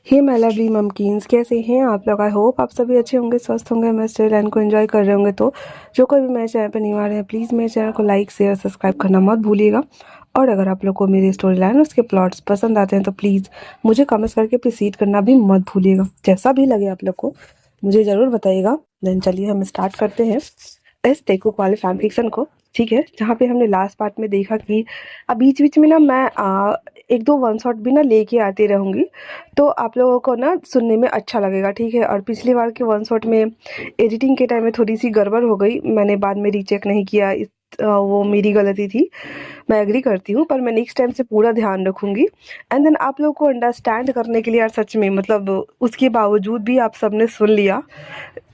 Hey my lovely ममकीन्स, कैसे हैं आप लोग। आई होप आप सभी अच्छे होंगे, स्वस्थ होंगे, मस्त लाइन को एंजॉय कर रहे होंगे। तो जो कोई भी मेरे चैनल पर नहीं आ रहे हैं, प्लीज़ मेरे चैनल को लाइक शेयर सब्सक्राइब करना मत भूलिएगा। और अगर आप लोग को मेरी स्टोरी लाइन उसके प्लॉट्स पसंद आते हैं तो प्लीज़ मुझे कमेंट्स करके प्रोसीड करना भी मत भूलिएगा। जैसा भी लगे आप लोग को मुझे ज़रूर बताइएगा। देन चलिए हम स्टार्ट करते हैं इस टेकबुक वाले फैन फिक्शन को। ठीक है, जहाँ पे हमने लास्ट पार्ट में देखा कि अब बीच बीच में ना मैं एक दो वन शॉट भी ना लेके आती रहूँगी, तो आप लोगों को ना सुनने में अच्छा लगेगा। ठीक है, और पिछली बार के वन शॉट में एडिटिंग के टाइम में थोड़ी सी गड़बड़ हो गई, मैंने बाद में रीचेक नहीं किया। वो मेरी गलती थी, मैं एग्री करती हूँ, पर मैं नेक्स्ट टाइम से पूरा ध्यान रखूँगी। एंड देन आप लोगों को अंडरस्टैंड करने के लिए यार सच में मतलब उसके बावजूद भी आप सबने सुन लिया,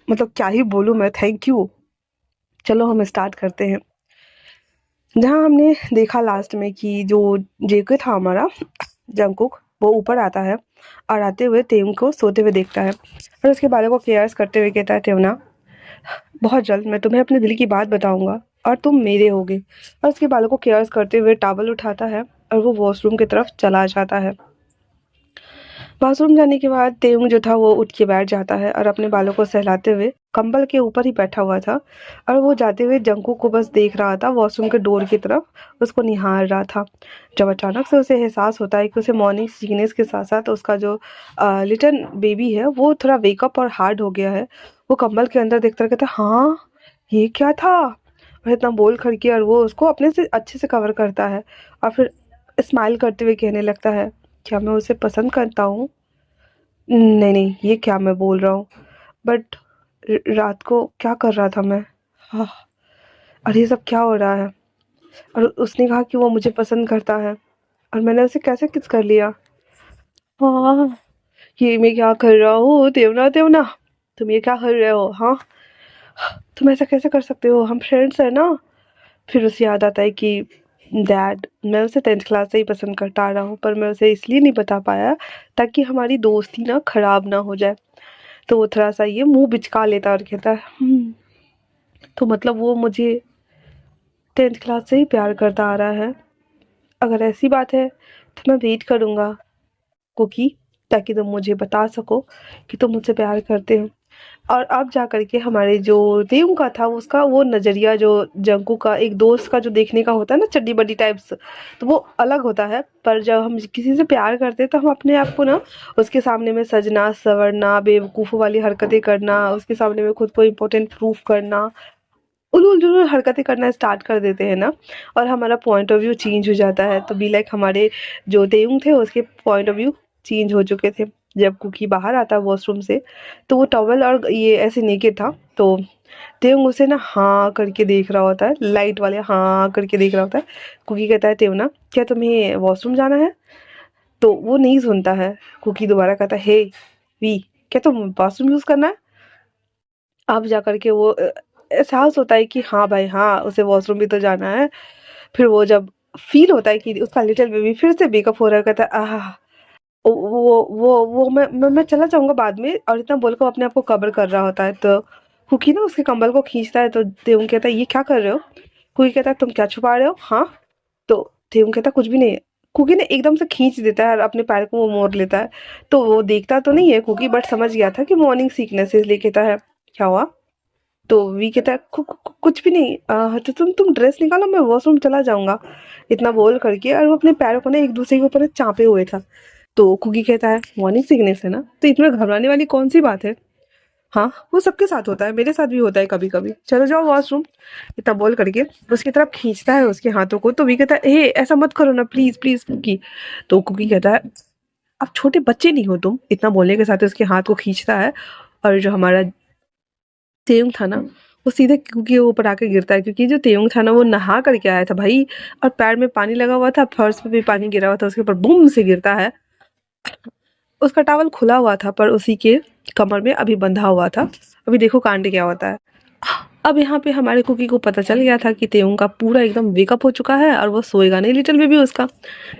मतलब क्या ही बोलूँ मैं, थैंक यू। चलो हम स्टार्ट करते हैं। जहाँ हमने देखा लास्ट में कि जो जेके था हमारा जंगकुक, वो ऊपर आता है और आते हुए तेम को सोते हुए देखता है और उसके बालों को केयर्स करते हुए कहता है, तेवना बहुत जल्द मैं तुम्हें अपने दिल की बात बताऊंगा और तुम मेरे होगे। और उसके बालों को केयर्स करते हुए टॉवल उठाता है और वो वॉशरूम की तरफ चला जाता है। वॉशरूम जाने के बाद तेउंग जो था वो उठ के बैठ जाता है और अपने बालों को सहलाते हुए कंबल के ऊपर ही बैठा हुआ था और वो जाते हुए जंगकुक को बस देख रहा था, वॉशरूम के डोर की तरफ उसको निहार रहा था। जब अचानक से उसे एहसास होता है कि उसे मॉर्निंग सिकनेस के साथ साथ उसका जो लिटल बेबी है वो थोड़ा वेकअप और हार्ड हो गया है। वो कंबल के अंदर देखता कहता, हाँ ये क्या था, और इतना बोल खड़की और वो उसको अपने से अच्छे से कवर करता है और फिर स्माइल करते हुए कहने लगता है, क्या मैं उसे पसंद करता हूँ? नहीं नहीं, ये क्या मैं बोल रहा हूँ, बट रात को क्या कर रहा था मैं? हाँ, और ये सब क्या हो रहा है? और उसने कहा कि वो मुझे पसंद करता है और मैंने उसे कैसे किस कर लिया? हाँ, ये मैं क्या कर रहा हूँ? देवना देवना, तुम ये क्या कर रहे हो? हाँ, तुम ऐसा कैसे कर सकते हो, हम फ्रेंड्स हैं ना। फिर उसे याद आता है कि डैड, मैं उसे 10th क्लास से ही पसंद करता आ रहा हूँ, पर मैं उसे इसलिए नहीं बता पाया ताकि हमारी दोस्ती ना खराब ना हो जाए। तो वो थोड़ा सा ये मुंह बिचका लेता और कहता है, तो मतलब वो मुझे 10th क्लास से ही प्यार करता आ रहा है। अगर ऐसी बात है तो मैं वेट करूँगा कुकी, ताकि तुम मुझे बता सको कि तुम मुझसे प्यार करते हो। और अब जा करके हमारे जो देव का था उसका वो नज़रिया जो जंकू का एक दोस्त का जो देखने का होता है ना, चड्डी बड्डी टाइप्स, तो वो अलग होता है। पर जब हम किसी से प्यार करते हैं तो हम अपने आप को ना उसके सामने में सजना संवरना, बेवकूफ़ों वाली हरकतें करना, उसके सामने में खुद को इम्पोर्टेंट प्रूफ करना, उलूल जुलूल हरकतें करना स्टार्ट कर देते हैं ना, और हमारा पॉइंट ऑफ व्यू चेंज हो जाता है। तो बी लाइक हमारे जो तेयुंग थे उसके पॉइंट ऑफ व्यू चेंज हो चुके थे। जब कुकी बाहर आता है वॉशरूम से तो वो टॉवल और ये ऐसे नेकेड था, तो तेयुंग उसे ना हाँ करके देख रहा होता है, लाइट वाले हाँ करके देख रहा होता है। कुकी कहता है, तेयुना क्या तुम्हें वॉशरूम जाना है? तो वो नहीं सुनता है। कुकी दोबारा कहता है, हे वी, क्या तुम वॉशरूम यूज़ करना है? अब जा करके वो एहसास होता है कि हाँ भाई हाँ, उसे वॉशरूम भी तो जाना है। फिर वो जब फील होता है कि उसका लिटिल बेबी फिर से बेकअप हो रहा है, कहता है आह, वो मैं चला जाऊंगा बाद में, और इतना बोलकर वो अपने आप को कवर कर रहा होता है। तो कुकी ना उसके कंबल को खींचता है, तो देवुन कहता है, ये क्या कर रहे हो? कुकी कहता है, तुम क्या छुपा रहे हो? हाँ, तो देवुन कहता है, कुछ भी नहीं। कुकी ने एकदम से खींच देता है और अपने पैर को वो मोड़ लेता है। तो वो देखता तो नहीं है कुकी, बट समझ गया था कि मॉर्निंग सीकनेस है, इसलिए कहता है, क्या हुआ? तो वी कहता है, कुछ भी नहीं, तो तुम ड्रेस निकालो, मैं वॉशरूम चला जाऊंगा, इतना बोल करके। और वो अपने पैरों को ना एक दूसरे के ऊपर चापे हुए था। तो कुकी कहता है, मॉर्निंग सिकनेस है ना, तो इसमें घबराने वाली कौन सी बात है? हाँ, वो सबके साथ होता है, मेरे साथ भी होता है कभी कभी, चलो जाओ वॉशरूम, इतना बोल करके उसकी तरफ खींचता है उसके हाथों को। तो वी कहता है, हे ऐसा मत करो ना, प्लीज प्लीज कुकी। तो कुकी कहता है, अब छोटे बच्चे नहीं हो तुम, इतना बोलने के साथ उसके हाथ को खींचता है। और जो हमारा तेयुंग था ना, वो सीधे कुकी के ऊपर आके गिरता है, क्योंकि जो तेयुंग था ना वो नहा करके आया था भाई, और पैर में पानी लगा हुआ था, फर्श पे भी पानी गिरा हुआ था, उसके ऊपर बूम से गिरता है। उसका टॉवल खुला हुआ था पर उसी के कमर में अभी बंधा हुआ था। अभी देखो कांड क्या होता है। अब यहाँ पे हमारे कुकी को पता चल गया था कि तेयुंग का पूरा एकदम वेकअप हो चुका है और वो सोएगा नहीं लिटिल बेबी उसका,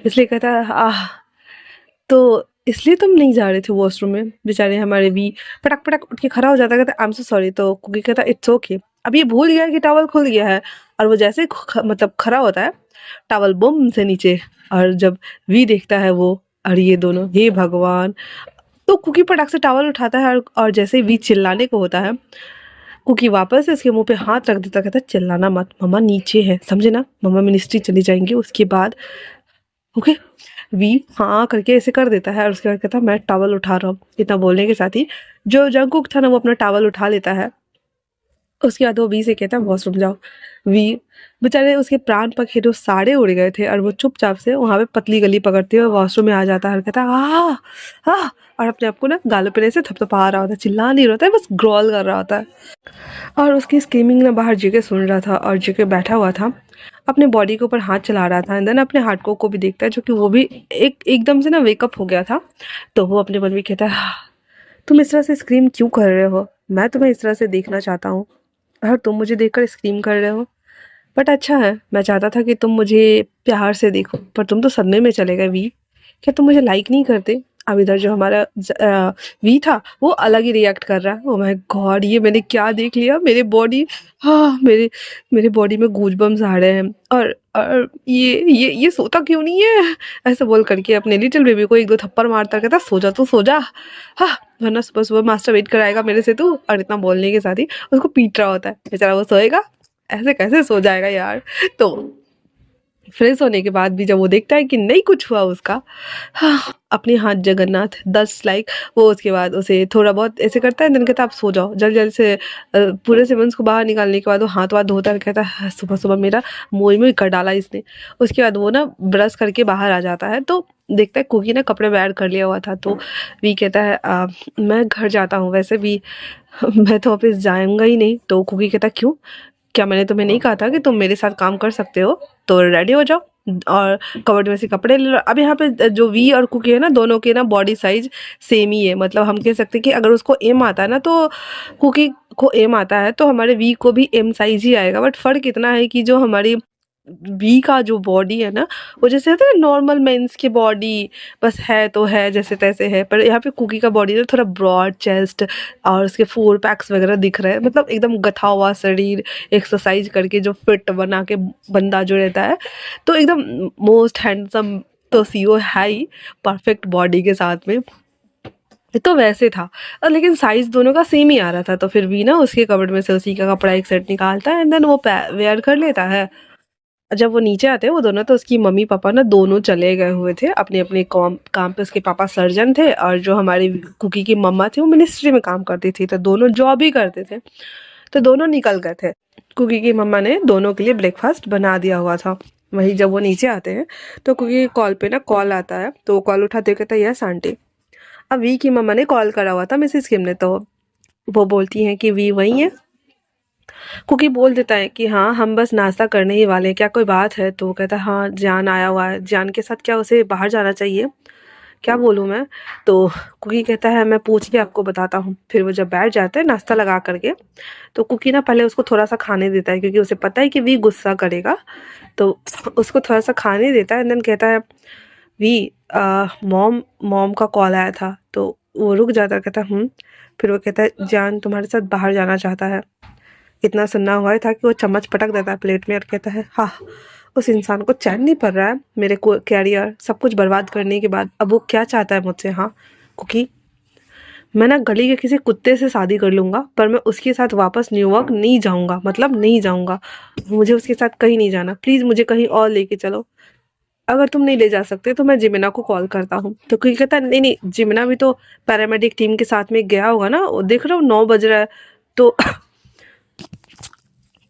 इसलिए कहता है, आह, तो इसलिए तुम नहीं जा रहे थे वॉशरूम में? बेचारे हमारे भी पटक पटक उठ के खड़ा हो जाता, कहता आई एम सो सॉरी। तो कुकी कहता, इट्स ओके। अब ये भूल गया कि टॉवल खुल गया है, और वो जैसे मतलब खड़ा होता है, टॉवल बुम से नीचे, और जब वी देखता है वो, और ये दोनों, हे भगवान, तो कुकी फटाक से टॉवल उठाता है और जैसे ही वी चिल्लाने को होता है, कुकी वापस से इसके मुंह पे हाथ रख देता, कहता है चिल्लाना मत, मम्मा नीचे है, समझे ना, मम्मा मिनिस्ट्री चली जाएंगी उसके बाद। ओके। वी हाँ करके ऐसे कर देता है और उसके बाद कहता है मैं टॉवल उठा रहा हूँ। इतना बोलने के साथ ही जो जंगकुक था ना वो अपना टॉवल उठा लेता है। उसके बाद वो वी से कहता है वॉशरूम जाओ। वी बेचारे उसके प्राण पखेरु तो साड़े उड़ गए थे और वो चुपचाप से वहां पे पतली गली पकड़ते हुए वॉशरूम में आ जाता है और कहता है आ और अपने आप को ना गालों पे से थपथपा रहा होता है, चिल्ला नहीं रहा होता है, बस ग्रॉल कर रहा होता है। और उसकी स्क्रीमिंग ना बाहर जेके सुन रहा था और जेके बैठा हुआ था, अपने बॉडी के ऊपर हाथ चला रहा था एंड देन अपने हार्ट को भी देखता है जो कि वो भी एकदम से ना वेकअप हो गया था। तो वो अपने मन में कहता है तुम इस तरह से स्क्रीम क्यों कर रहे हो, मैं तुम्हें इस तरह से देखना चाहता हूँ और तुम मुझे देखकर स्क्रीम कर रहे हो। बट अच्छा है, मैं चाहता था कि तुम मुझे प्यार से देखो पर तुम तो सदमे में चले गए वी। क्या तुम मुझे लाइक नहीं करते। अब इधर जो हमारा वी था वो अलग ही रिएक्ट कर रहा है। ओ माय गॉड, ये मैंने क्या देख लिया, मेरे बॉडी, हाँ मेरे मेरे बॉडी में गूजबम्स आ रहे हैं। और ये सोता क्यों नहीं है, ऐसा बोल करके अपने लिटिल बेबी को एक दो थप्पड़ मारता कहता सो जा तू सो जा, हाँ वरना सुबह सुबह मास्टर वेट कराएगा मेरे से तू। और इतना बोलने के साथ ही उसको पीट रहा होता है। बेचारा वो सोएगा, ऐसे कैसे सो जाएगा यार। तो फ्रेश होने के बाद भी जब वो देखता है कि नहीं कुछ हुआ उसका, हाँ अपने हाथ जगन्नाथ 10 लाइक वो उसके बाद उसे थोड़ा बहुत ऐसे करता है, दिन कहता है आप सो जाओ जल्दी जल्दी से। पूरे सिमंस को बाहर निकालने के बाद वो हाथ वाथ धोता है, कहता है सुबह सुबह मेरा मोई में कर डाला इसने। उसके बाद वो ना ब्रश करके बाहर आ जाता है तो देखता है कुकी ने कपड़े में ऐड कर लिया हुआ था। तो वी कहता है मैं घर जाता हूँ वैसे भी मैं तो ऑफिस जाऊंगा ही नहीं। तो कुकी कहता क्यों, क्या मैंने तुम्हें नहीं कहा था कि तुम मेरे साथ काम कर सकते हो, तो रेडी हो जाओ और कबर्ड में से कपड़े ले लो। अब यहाँ पे जो वी और कुकी है ना दोनों के ना बॉडी साइज सेम ही है, मतलब हम कह सकते हैं कि अगर उसको एम आता है ना तो कुकी को एम आता है तो हमारे वी को भी एम साइज ही आएगा। बट फर्क इतना है कि जो हमारी वी का जो बॉडी है ना वो जैसे होता है ना नॉर्मल मेंस की बॉडी, बस है तो है जैसे तैसे है। पर यहाँ पे कुकी का बॉडी ना थोड़ा ब्रॉड चेस्ट और उसके 4 पैक्स वगैरह दिख रहे हैं, मतलब एकदम गथा हुआ शरीर, एक्सरसाइज करके जो फिट बना के बंदा जो रहता है तो एकदम मोस्ट हैंडसम तो सीओ है ही, परफेक्ट बॉडी के साथ में। तो वैसे था लेकिन साइज दोनों का सेम ही आ रहा था। तो फिर भी ना उसके कबर्ड में से उसी का कपड़ा एक सेट निकालता है एंड देन वो वेयर कर लेता है। जब वो नीचे आते हैं वो दोनों तो उसकी मम्मी पापा ना दोनों चले गए हुए थे अपने अपने काम पे। उसके पापा सर्जन थे और जो हमारी कुकी की मम्मा थी वो मिनिस्ट्री में काम करती थी, तो दोनों जॉब ही करते थे। तो दोनों निकल गए थे। कुकी की मम्मा ने दोनों के लिए ब्रेकफास्ट बना दिया हुआ था। वही जब वो नीचे आते हैं तो कुकी के कॉल पे ना कॉल आता है तो वो कॉल उठाते हुए कहता है यस आंटी। अब वी की मम्मा ने कॉल करा हुआ था मिसेस किम ने, तो वो बोलती हैं कि वी वही है। कुकी बोल देता है कि हाँ हम बस नाश्ता करने ही वाले हैं, क्या कोई बात है। तो वो कहता है हाँ जान आया हुआ है, जान के साथ क्या उसे बाहर जाना चाहिए, क्या बोलूँ मैं। तो कुकी कहता है मैं पूछ के आपको बताता हूँ। फिर वो जब बैठ जाता है नाश्ता लगा करके तो कुकी ना पहले उसको थोड़ा सा खाने देता है क्योंकि उसे पता है कि वी गुस्सा करेगा। तो उसको थोड़ा सा खाने देता है एंड देन कहता है वी मॉम मॉम का कॉल आया था। तो वो रुक जाता है, कहता है। फिर वो कहता है जान तुम्हारे साथ बाहर जाना चाहता है। इतना सुनना हुआ था कि वो चम्मच पटक देता है प्लेट में और कहता है हाँ उस इंसान को चैन नहीं पड़ रहा है मेरे को कैरियर सब कुछ बर्बाद करने के बाद, अब वो क्या चाहता है मुझसे। हाँ क्योंकि मैं ना गली के किसी कुत्ते से शादी कर लूँगा पर मैं उसके साथ वापस न्यूयॉर्क नहीं जाऊँगा, मतलब नहीं जाऊँगा, मुझे उसके साथ कहीं नहीं जाना, प्लीज़ मुझे कहीं और लेके चलो। अगर तुम नहीं ले जा सकते तो मैं जिमिना को कॉल करता हूँ। तो कोई कहता है नहीं नहीं जिमिना भी तो पैरामेडिक टीम के साथ में गया होगा ना, देख रहे हो 9 बज रहा है तो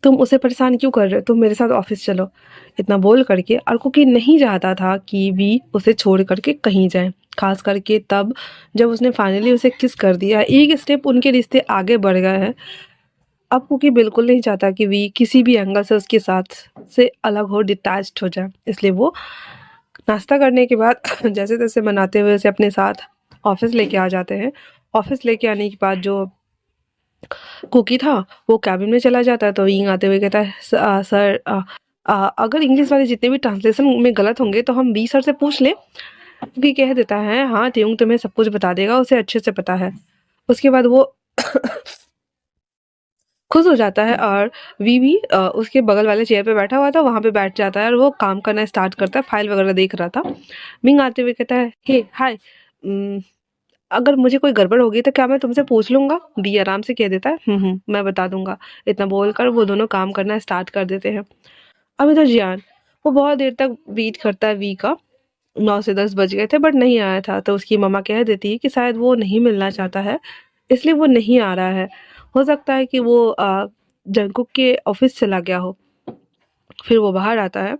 तुम उसे परेशान क्यों कर रहे हो, तुम मेरे साथ ऑफिस चलो। इतना बोल करके और कुकी नहीं चाहता था कि वी उसे छोड़ करके कहीं जाए, खास करके तब जब उसने फाइनली उसे किस कर दिया, एक स्टेप उनके रिश्ते आगे बढ़ गए हैं। अब कुकी बिल्कुल नहीं चाहता कि वी किसी भी एंगल से उसके साथ से अलग हो, डिटैच्ड हो जाए। इसलिए वो नाश्ता करने के बाद जैसे तैसे मनाते हुए उसे अपने साथ ऑफिस लेके आ जाते हैं। ऑफिस लेके आने के बाद जो कुकी था वो कैबिन में चला जाता है तो विंग आते हुए कहता है सर अगर इंग्लिश वाले जितने भी ट्रांसलेशन में गलत होंगे तो हम बी सर से पूछ लें। कुकी कह देता है हाँ ट्यूंग तुम्हें सब कुछ बता देगा, उसे अच्छे से पता है। उसके बाद वो खुश हो जाता है और वी भी उसके बगल वाले चेयर पे बैठा हुआ था वहां पे बैठ जाता है और वो काम करना स्टार्ट करता है, फाइल वगैरह देख रहा था। मिंग आते हुए कहता है हे हाय अगर मुझे कोई गड़बड़ होगी तो क्या मैं तुमसे पूछ लूँगा? वी आराम से कह देता है, मैं बता दूँगा। इतना बोलकर वो दोनों काम करना स्टार्ट कर देते हैं। अब इधर जियान, वो बहुत देर तक वेट करता है वी का। 9 से 10 बज गए थे बट नहीं आया था, तो उसकी मम्मा कह देती है कि शायद वो नहीं मिलना चाहता है, इसलिए वो नहीं आ रहा है। हो सकता है कि वो जंगकुक के ऑफिस चला गया हो। फिर वो बाहर आता है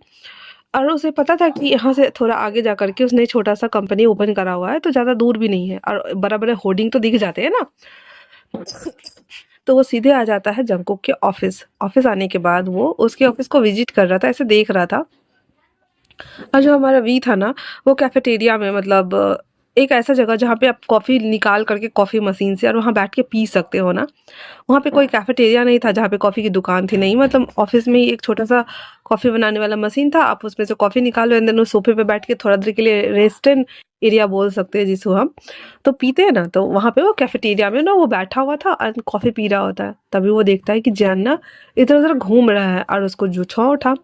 और उसे पता था कि यहाँ से थोड़ा आगे जा कर के उसने छोटा-सा कंपनी ओपन करा हुआ है, तो ज़्यादा दूर भी नहीं है और बड़े-बड़े होर्डिंग तो दिख जाते हैं ना। तो वो सीधे आ जाता है जंगकुक के ऑफिस। ऑफिस आने के बाद वो उसके ऑफिस को विज़िट कर रहा था, ऐसे देख रहा था। और जो हमारा वी था ना, वो कैफेटेरिया में मतलब एक ऐसा जगह जहाँ पे आप कॉफ़ी निकाल करके कॉफ़ी मशीन से और वहाँ बैठ के पी सकते हो ना, वहाँ पे कोई कैफेटेरिया नहीं था जहाँ पे कॉफ़ी की दुकान थी, नहीं मतलब ऑफ़िस में ही एक छोटा-सा कॉफ़ी बनाने वाला मशीन था, आप उसमें से कॉफ़ी निकालो एंड देन उस सोफ़े पे बैठ के थोड़ा देर के लिए रेस्टन एरिया बोल सकते हैं जिसको हम, तो पीते हैं ना, तो वहाँ पे वो कैफेटेरिया में ना वो बैठा हुआ था और कॉफ़ी पी रहा होता है। तभी वो देखता है कि जैन ना इधर-उधर घूम रहा है और उसको जो छौं उठा।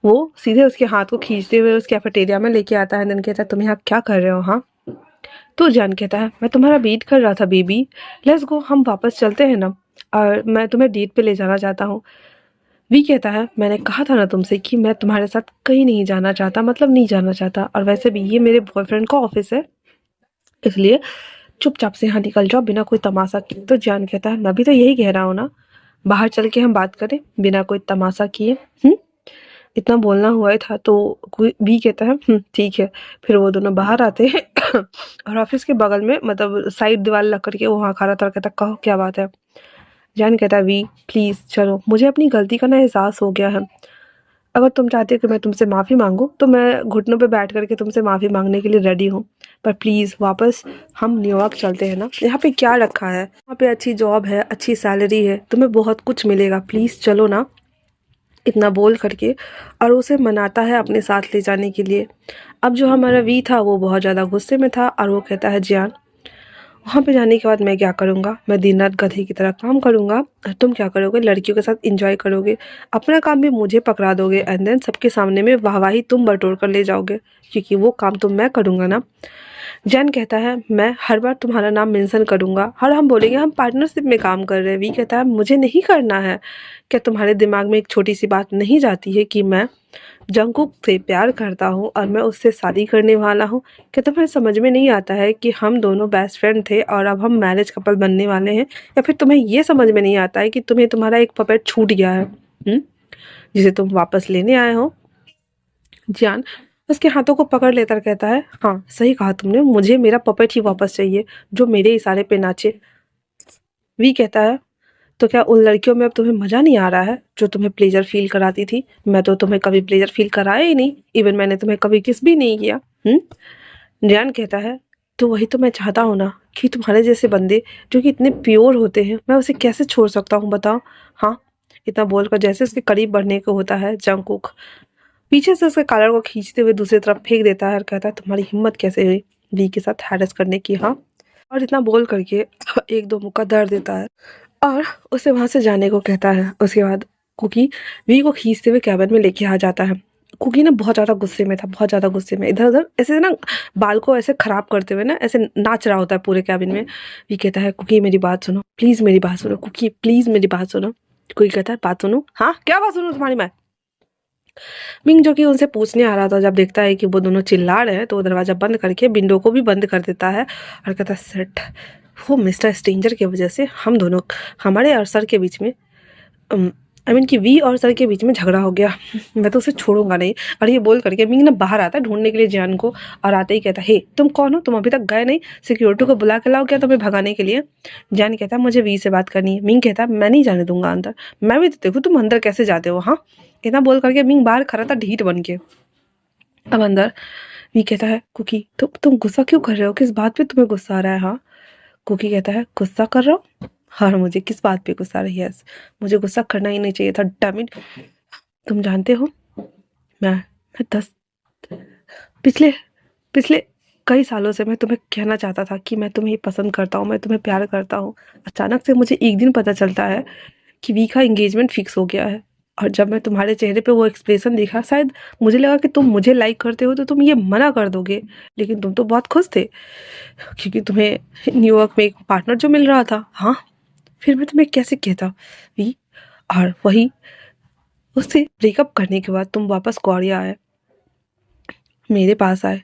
वो सीधे उसके हाथ को खींचते हुए उस कैफेटेरिया में लेके आता है, देन कहता है तुम यहाँ क्या कर रहे हो हाँ? तो जैन कहता है मैं तुम्हारा वेट कर रहा था बेबी, लेट्स गो हम वापस चलते हैं ना, और मैं तुम्हें डेट पे ले जाना चाहता हूँ। वी कहता है मैंने कहा था ना तुमसे कि मैं तुम्हारे साथ कहीं नहीं जाना चाहता, मतलब नहीं जाना चाहता, और वैसे भी ये मेरे बॉयफ्रेंड का ऑफिस है, इसलिए चुपचाप से यहाँ निकल जाओ बिना कोई तमाशा किए। तो जैन कहता है मैं भी तो यही कह रहा हूँ ना, बाहर चल के हम बात करें बिना कोई तमाशा किए। इतना बोलना हुआ ही था, तो कोई भी कहता है ठीक है। फिर वो दोनों बाहर आते हैं और ऑफिस के बगल में मतलब साइड दीवार लग करके वो वहाँ खड़ा था और कहता कहो क्या बात है। जैन कहता है वी प्लीज़ चलो, मुझे अपनी गलती का ना एहसास हो गया है। अगर तुम चाहते हो कि मैं तुमसे माफ़ी मांगूं तो मैं घुटनों पे बैठ करके तुमसे माफ़ी मांगने के लिए रेडी हूँ, पर प्लीज़ वापस हम न्यूयॉर्क चलते हैं ना। यहाँ पे क्या रखा है, यहाँ पे अच्छी जॉब है, अच्छी सैलरी है, तुम्हें बहुत कुछ मिलेगा, प्लीज़ चलो ना। इतना बोल करके और उसे मनाता है अपने साथ ले जाने के लिए। अब जो हमारा वी था वो बहुत ज़्यादा गुस्से में था और वो कहता है जियान वहाँ पे जाने के बाद मैं क्या करूँगा, मैं दिन रात गधे की तरह काम करूँगा और तुम क्या करोगे, लड़कियों के साथ एंजॉय करोगे, अपना काम भी मुझे पकड़ा दोगे एंड देन सबके सामने में वाहवाही तुम बटोर कर ले जाओगे, क्योंकि वो काम तो मैं करूँगा ना। जैन कहता है मैं हर बार तुम्हारा नाम मेंशन करूँगा और हम बोलेंगे हम पार्टनरशिप में काम कर रहे हैं। वी कहता है मुझे नहीं करना है। क्या तुम्हारे दिमाग में एक छोटी सी बात नहीं जाती है कि मैं जंगकुक से प्यार करता हूँ और मैं उससे शादी करने वाला हूँ? क्या तुम्हें समझ में नहीं आता है कि हम दोनों बेस्ट फ्रेंड थे और अब हम मैरिज कपल बनने वाले हैं? या फिर तुम्हें ये समझ में नहीं आता है कि तुम्हें तुम्हारा एक पपेट छूट गया है, जिसे तुम वापस लेने आए हो? जियान उसके हाथों को पकड़ लेकर कहता है हाँ सही कहा तुमने, मुझे मेरा पपेट ही वापस चाहिए जो मेरे इशारे पे नाचे। वी कहता है तो क्या उन लड़कियों में अब तुम्हें मजा नहीं आ रहा है जो तुम्हें प्लेजर फील कराती थी? मैं तो तुम्हें कभी प्लेजर फील कराया ही नहीं, इवन मैंने तुम्हें कभी किस भी नहीं किया। जियान कहता है तो वही तो मैं चाहता हूँ ना कि तुम्हारे जैसे बंदे जो कि इतने प्योर होते हैं, मैं उसे कैसे छोड़ सकता हूँ बताओ। हाँ, इतना बोलकर जैसे उसके करीब बढ़ने को होता है जंगकुक पीछे से उसके कॉलर को खींचते हुए दूसरी तरफ फेंक देता है और कहता है तुम्हारी हिम्मत कैसे हुई वी के साथ हैरेस करने की, हाँ? और इतना बोल करके एक दो मुक्का दर्द देता है और उसे वहां से जाने को कहता है। उसके बाद कुकी वी को खींचते हुए कैबिन में लेके आ जाता है। कुकी ना बहुत ज़्यादा गुस्से में था, बहुत ज़्यादा गुस्से में, इधर उधर ऐसे ना बाल को ऐसे खराब करते हुए ना ऐसे नाच रहा होता है पूरे कैबिन में। वी कहता है कुकी मेरी बात सुनो प्लीज़, मेरी बात सुनो कुकी प्लीज़ मेरी बात सुनो। कुकी कहता है बात सुनो, हाँ क्या बात सुनो तुम्हारी मैं? मिंग जो कि उनसे पूछने आ रहा था, जब देखता है कि वो दोनों चिल्ला रहे हैं तो वो दरवाज़ा बंद करके विंडो को भी बंद कर देता है और कहता है सेट वो मिस्टर स्ट्रेंजर की वजह से हम दोनों हमारे और सर के बीच में आई मीन कि वी और सर के बीच में झगड़ा हो गया। मैं तो उसे छोड़ूंगा नहीं। और ये बोल करके मिंग ना बाहर आता है ढूंढने के लिए जियान को और आते ही कहता है हे तुम कौन हो, तुम अभी तक गए नहीं, सिक्योरिटी को बुला के लाओ क्या तुम्हें भगाने के लिए? जियान कहता है मुझे वी से बात करनी है। मिंग कहता है मैं नहीं जाने दूंगा अंदर, मैं भी तो देखूँ तुम अंदर कैसे जाते हो। हाँ, इतना बोल करके मिंग बाहर खड़ा था ढीठ बन के। अब अंदर वी कहता है कुकी तुम गुस्सा क्यों कर रहे हो, किस बात पे तुम्हें गुस्सा आ रहा है? हाँ, कुकी कहता है गुस्सा कर रहा हूँ, हाँ मुझे किस बात पे गुस्सा आ रही है? मुझे गुस्सा करना ही नहीं चाहिए था, डैम इट। तुम जानते हो मैं 10 पिछले पिछले कई सालों से मैं तुम्हें कहना चाहता था कि मैं तुम्हें पसंद करता हूँ, मैं तुम्हें प्यार करता हूँ। अचानक से मुझे एक दिन पता चलता है कि वी का एंगेजमेंट फिक्स हो गया है और जब मैं तुम्हारे चेहरे पे वो एक्सप्रेशन देखा, शायद मुझे लगा कि तुम मुझे लाइक करते हो तो तुम ये मना कर दोगे, लेकिन तुम तो बहुत खुश थे क्योंकि तुम्हें न्यूयॉर्क में एक पार्टनर जो मिल रहा था। हाँ, फिर मैं तुम्हें कैसे कहता वी। और वही उससे ब्रेकअप करने के बाद तुम वापस कोरिया आए, मेरे पास आए,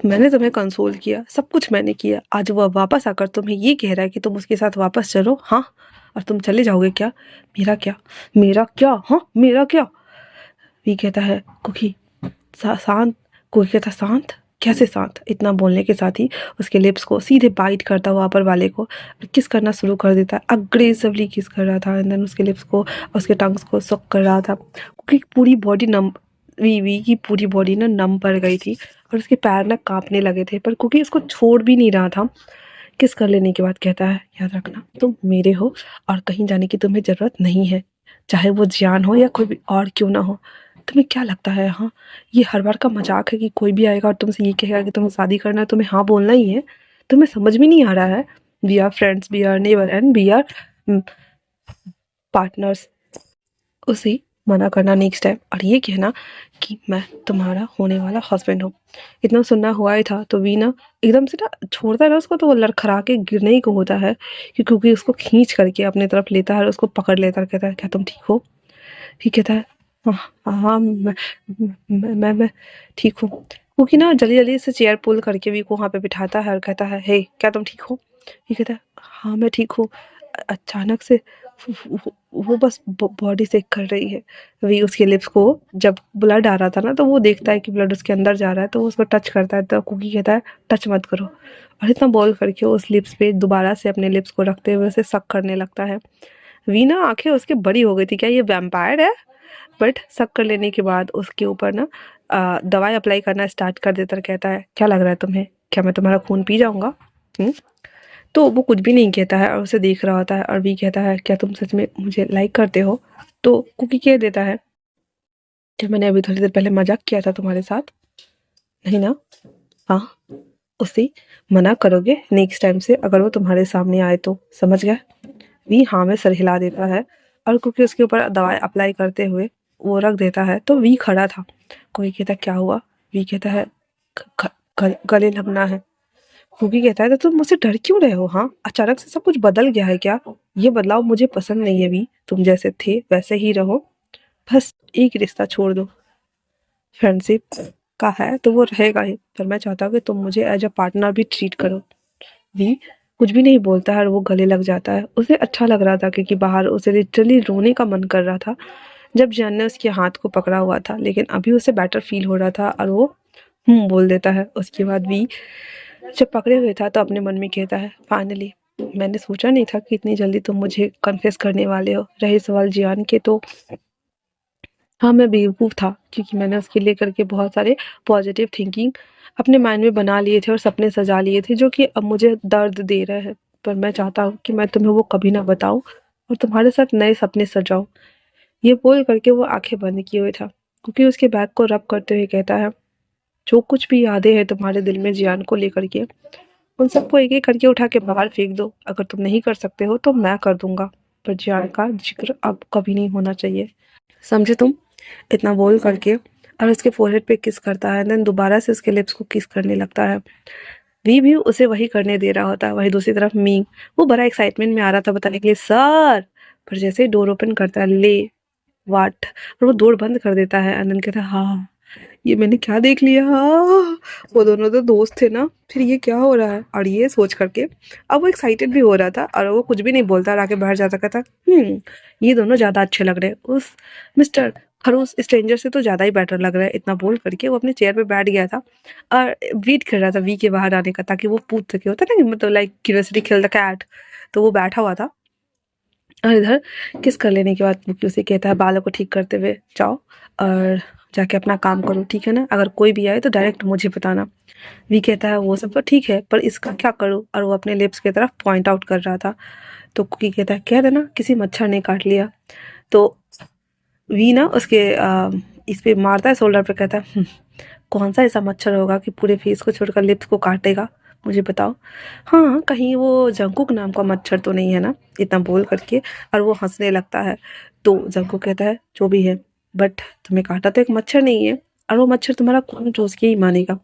मैंने तुम्हें कंसोल किया, सब कुछ मैंने किया। आज वह वापस आकर तुम्हें ये कह रहा है कि तुम उसके साथ वापस चलो। हाँ, और तुम चले जाओगे क्या? मेरा क्या? मेरा क्या? हाँ, मेरा क्या? वी कहता है कुकी शांत। कुकी कहता शांत? कैसे शांत? इतना बोलने के साथ ही उसके लिप्स को सीधे बाइट करता हुआ अपर वाले को किस करना शुरू कर देता है। अग्रेसिवली किस कर रहा था, एंड देन उसके लिप्स को, उसके टंग्स को सुक कर रहा था। कुकी पूरी बॉडी नम, वी की पूरी बॉडी ना नम पड़ गई थी और उसके पैर ना कांपने लगे थे, पर कुकी उसको छोड़ भी नहीं रहा था। किस कर लेने के बाद कहता है याद रखना तुम मेरे हो और कहीं जाने की तुम्हें ज़रूरत नहीं है, चाहे वो जियान हो या कोई भी और क्यों ना हो। तुम्हें क्या लगता है, हाँ ये हर बार का मजाक है कि कोई भी आएगा और तुमसे ये कहेगा कि तुम्हें शादी करना है, तुम्हें हाँ बोलना ही है? तुम्हें समझ में नहीं आ रहा है? We are friends, we are neighbour and we are partners. उसे मना करना नेक्स्ट टाइम और ये कहना कि मैं तुम्हारा होने वाला हस्बैंड हूँ। इतना सुनना हुआ ही था तो वी ना एकदम से ना छोड़ता है ना उसको, तो वो लड़खड़ा के गिरने ही को होता है क्योंकि उसको खींच करके अपनी तरफ लेता है और उसको पकड़ लेता है। कहता है क्या तुम ठीक हो? ठीक कहता है हाँ हाँ मैं ठीक हूँ। क्योंकि ना जल्दी जल्दी से चेयर पुल करके वी को वहाँ पे बिठाता है और कहता है हे क्या तुम ठीक हो? ये कहता है हाँ मैं ठीक हूँ। अचानक से वो बस बॉडी से कर रही है। वी उसके लिप्स को, जब ब्लड आ रहा था ना तो वो देखता है कि ब्लड उसके अंदर जा रहा है तो वो उसको टच करता है, तो कुकी कहता है टच मत करो, और इतना बोल करके उस लिप्स पे दोबारा से अपने लिप्स को रखते हुए उसे सक करने लगता है। वी ना आंखें उसके बड़ी हो गई थी, क्या ये वैम्पायर है? बट सक कर लेने के बाद उसके ऊपर ना दवाई अप्लाई करना स्टार्ट कर देता और कहता है क्या लग रहा है तुम्हें, क्या मैं तुम्हारा खून पी जाऊंगा? तो वो कुछ भी नहीं कहता है और उसे देख रहा होता है और वी कहता है क्या तुम सच में मुझे लाइक करते हो? तो कुकी कह देता है कि मैंने अभी थोड़ी देर पहले मजाक किया था तुम्हारे साथ, नहीं ना? हाँ, उसे मना करोगे नेक्स्ट टाइम से अगर वो तुम्हारे सामने आए तो, समझ गया? वी हाँ में सर हिला देता है और क्योंकि उसके ऊपर दवाई अप्लाई करते हुए वो रख देता है तो वी खड़ा था। कोई कहता क्या हुआ? वी कहता है गले लगना है। क्योंकि कहता है तो तुम मुझसे डर क्यों रहे हो? हाँ, अचानक से सब कुछ बदल गया है क्या? ये बदलाव मुझे पसंद नहीं है वी, तुम जैसे थे वैसे ही रहो, बस एक रिश्ता छोड़ दो। फ्रेंडशिप का है तो वो रहेगा ही, पर मैं चाहता हूँ कि तुम मुझे एज अ पार्टनर भी ट्रीट करो। वी कुछ भी नहीं बोलता है और वो गले लग जाता है। उसे अच्छा लग रहा था क्योंकि बाहर उसे लिटरली रोने का मन कर रहा था जब जैन ने उसके हाथ को पकड़ा हुआ था, लेकिन अभी उसे बेटर फील हो रहा था और वो बोल देता है। उसके बाद भी जब पकड़े हुए था तो अपने मन में कहता है फाइनली, मैंने सोचा नहीं था कि इतनी जल्दी तुम मुझे कन्फेस करने वाले हो। रहे सवाल जियान के तो हाँ मैं बेवकूफ़ था क्योंकि मैंने उसके लिए करके बहुत सारे पॉजिटिव थिंकिंग अपने माइंड में बना लिए थे और सपने सजा लिए थे जो कि अब मुझे दर्द दे रहे हैं, पर मैं चाहता हूँ कि मैं तुम्हें वो कभी ना बताऊँ और तुम्हारे साथ नए सपने सजाऊँ। ये बोल करके वो आंखें बंद किए हुए था क्योंकि उसके बैग को रब करते हुए कहता है जो कुछ भी यादें हैं तुम्हारे दिल में जियान को लेकर के, उन सबको एक एक करके उठा के बाहर फेंक दो। अगर तुम नहीं कर सकते हो तो मैं कर दूंगा, पर जियान का जिक्र अब कभी नहीं होना चाहिए, समझे तुम? इतना बोल करके और उसके फोरहेड पे किस करता है, देन दोबारा से उसके लिप्स को किस करने लगता है। वी भी उसे वही करने दे रहा होता है। वही दूसरी तरफ मी, वो बड़ा एक्साइटमेंट में आ रहा था बताने के लिए सर, पर जैसे ही डोर ओपन करता है ले वाट, और वो डोर बंद कर देता है। आनंद कहता है हाँ ये मैंने क्या देख लिया, हाँ वो दोनों तो दोस्त थे ना, फिर ये क्या हो रहा है? और ये सोच करके अब वो एक्साइटेड भी हो रहा था और वो कुछ भी नहीं बोलता और आके बाहर जाता कहता ये दोनों ज़्यादा अच्छे लग रहे हैं, उस मिस्टर खरूस स्ट्रेंजर से तो ज़्यादा ही बेटर लग रहा है। इतना बोल करके वो अपने चेयर पे बैठ गया था और वेट कर रहा था वी के बाहर आने का ताकि वो पूछ सके, होता ना कि मतलब like curiosity kill the cat. तो वो बैठा हुआ था और इधर किस कर लेने के बाद मुक्की उसे कहता है बालों को ठीक करते हुए जाओ और जाके अपना काम करो, ठीक है ना? अगर कोई भी आए तो डायरेक्ट मुझे बताना। वी कहता है वो सब तो ठीक है पर इसका क्या करूँ, और वो अपने लिप्स की तरफ पॉइंट आउट कर रहा था। तो कुकी कहता है कह देना किसी मच्छर ने काट लिया। तो वी ना उसके इस पे मारता है शोल्डर पे, कहता है कौन सा ऐसा मच्छर होगा कि पूरे फेस को छोड़कर लिप्स को काटेगा? मुझे बताओ। हाँ, कहीं वो जंकुक नाम का मच्छर तो नहीं है ना? इतना बोल करके और वो हँसने लगता है। तो जंकुक कहता है जो भी है, बट तुम्हें काटा तो एक मच्छर नहीं है, और वो मच्छर तुम्हारा खून चूस के ही मानेगा।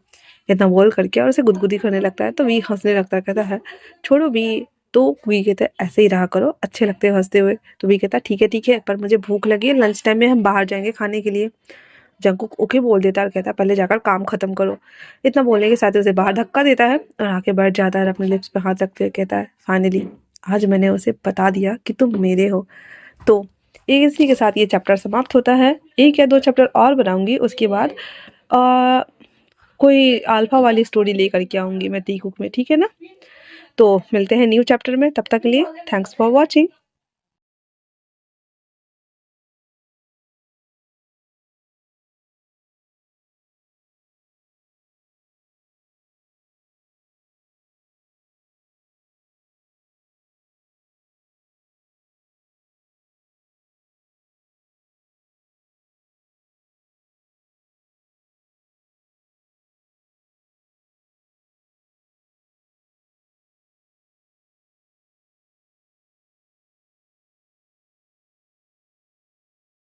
इतना बोल करके और उसे गुदगुदी करने लगता है। तो वी हँसने लगता है, कहता है छोड़ो वी। तो वी कहता है ऐसे ही रहा करो, अच्छे लगते हो हँसते हुए। तो वी कहता है ठीक है, पर मुझे भूख लगी है, लंच टाइम में हम बाहर जाएँगे खाने के लिए। जंकुक ओके बोल देता है और कहता है पहले जाकर काम खत्म करो। इतना बोलने के साथ ही उसे बाहर धक्का देता है और आके बैठ जाता है और अपने लिप्स पे हाथ रखते हुए कहता है फाइनली आज मैंने उसे बता दिया कि तुम मेरे हो। तो इसी के साथ ये चैप्टर समाप्त होता है। एक या दो चैप्टर और बनाऊंगी, उसके बाद आ, कोई अल्फा वाली स्टोरी लेकर के आऊंगी मैं टी कुक में, ठीक है ना? तो मिलते हैं न्यू चैप्टर में, तब तक के लिए थैंक्स फॉर वॉचिंग।